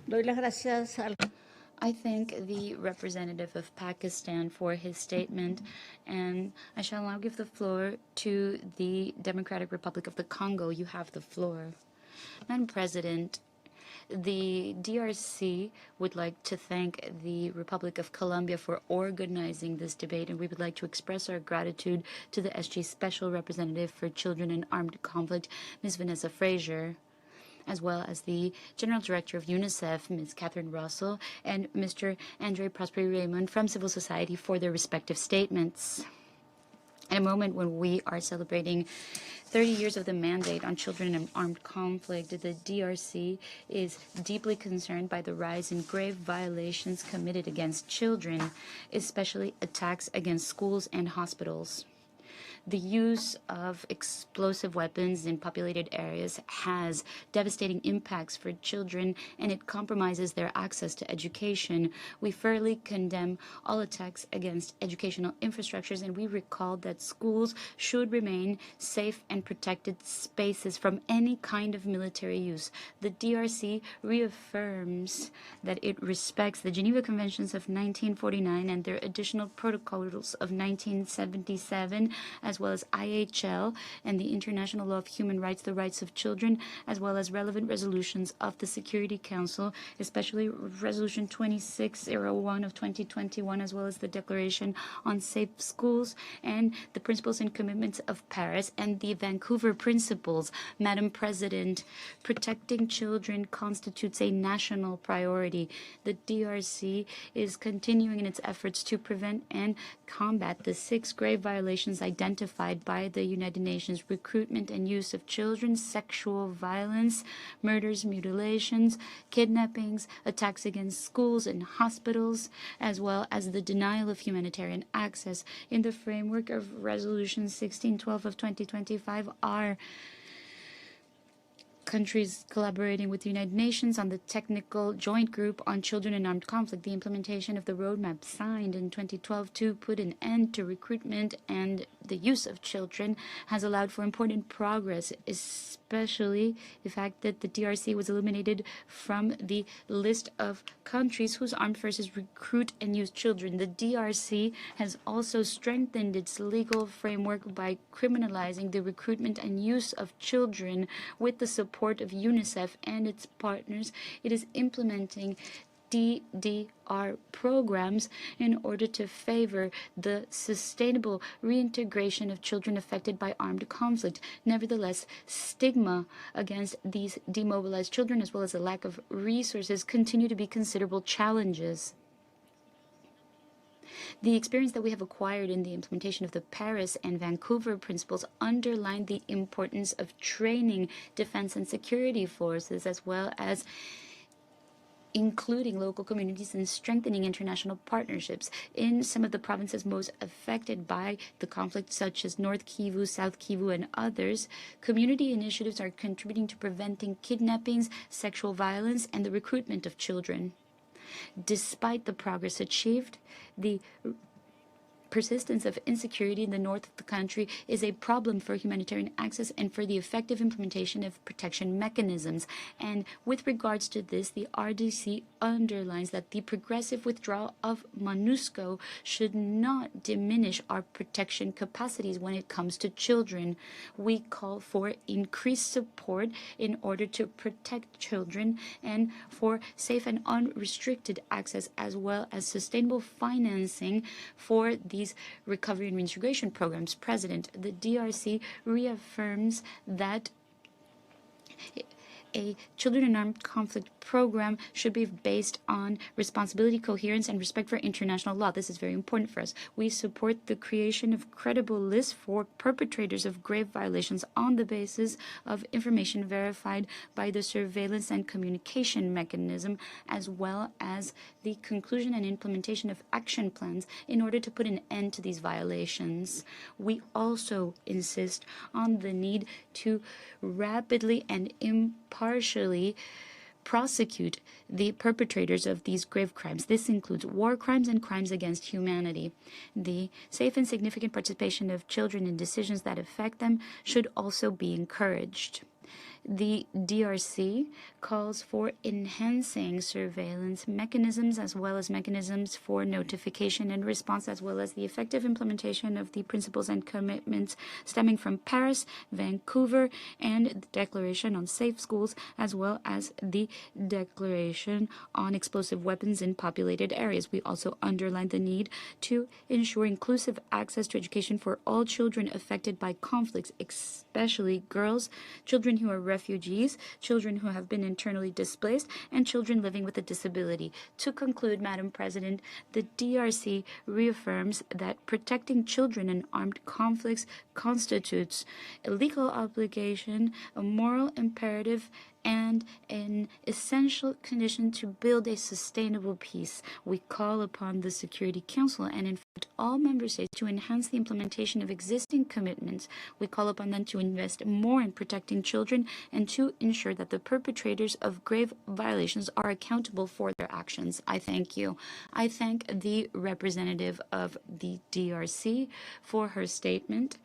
Doy las gracias al I thank the representative of Pakistan for his statement, and I shall now give the floor to the Democratic Republic of the Congo. You have the floor. Madam President, the DRC would like to thank the Republic of Colombia for organizing this debate, and we would like to express our gratitude to the SG Special Representative for Children in Armed Conflict, Ms. Vanessa Frazier, as well as the General Director of UNICEF, Ms. Catherine Russell, and Mr. Andre Prosperi Raymond from civil society for their respective statements. At a moment when we are celebrating 30 years of the mandate on children in armed conflict, the DRC is deeply concerned by the rise in grave violations committed against children, especially attacks against schools and hospitals. The use of explosive weapons in populated areas has devastating impacts for children, and it compromises their access to education. We firmly condemn all attacks against educational infrastructures, and we recall that schools should remain safe and protected spaces from any kind of military use. The DRC reaffirms that it respects the Geneva Conventions of 1949 and their additional protocols of 1977, as well as IHL and the International Law of Human Rights, the rights of children, as well as relevant resolutions of the Security Council, especially Resolution 2601 of 2021, as well as the Declaration on Safe Schools and the Principles and Commitments of Paris and the Vancouver Principles. Madam President, protecting children constitutes a national priority. The DRC is continuing in its efforts to prevent and combat the 6 grave violations identified by the United Nations: recruitment and use of children, sexual violence, murders, mutilations, kidnappings, attacks against schools and hospitals, as well as the denial of humanitarian access. In the framework of Resolution 1612 of 2025, our countries collaborating with the United Nations on the Technical Joint Group on Children in Armed Conflict, the implementation of the roadmap signed in 2012 to put an end to recruitment and the use of children has allowed for important progress, especially the fact that the DRC was eliminated from the list of countries whose armed forces recruit and use children. The DRC has also strengthened its legal framework by criminalizing the recruitment and use of children with the support of UNICEF and its partners. It is implementing DDR programs in order to favor the sustainable reintegration of children affected by armed conflict. Nevertheless, stigma against these demobilized children, as well as a lack of resources, continue to be considerable challenges. The experience that we have acquired in the implementation of the Paris and Vancouver principles underline the importance of training defense and security forces, as well as including local communities and strengthening international partnerships. In some of the provinces most affected by the conflict, such as North Kivu, South Kivu, and others, community initiatives are contributing to preventing kidnappings, sexual violence, and the recruitment of children. Despite the progress achieved, the persistence of insecurity in the north of the country is a problem for humanitarian access and for the effective implementation of protection mechanisms. And with regards to this, the RDC underlines that the progressive withdrawal of MONUSCO should not diminish our protection capacities when it comes to children. We call for increased support in order to protect children and for safe and unrestricted access, as well as sustainable financing for these recovery and reintegration programs. President, the DRC reaffirms that a children in armed conflict program should be based on responsibility, coherence, and respect for international law. This is very important for us. We support the creation of credible lists for perpetrators of grave violations on the basis of information verified by the surveillance and communication mechanism, as well as the conclusion and implementation of action plans in order to put an end to these violations. We also insist on the need to rapidly and impartially prosecute the perpetrators of these grave crimes. This includes war crimes and crimes against humanity. The safe and significant participation of children in decisions that affect them should also be encouraged. The DRC calls for enhancing surveillance mechanisms as well as mechanisms for notification and response, as well as the effective implementation of the principles and commitments stemming from Paris, Vancouver, and the Declaration on Safe Schools, as well as the Declaration on Explosive Weapons in Populated Areas. We also underline the need to ensure inclusive access to education for all children affected by conflicts, especially girls, children who are refugees, children who have been internally displaced, and children living with a disability. To conclude, Madam President, the DRC reaffirms that protecting children in armed conflicts constitutes a legal obligation, a moral imperative, and an essential condition to build a sustainable peace. We call upon the Security Council and, in fact, all member states to enhance the implementation of existing commitments. We call upon them to invest more in protecting children and to ensure that the perpetrators of grave violations are accountable for their actions. I thank you. I thank the representative of the DRC for her statement.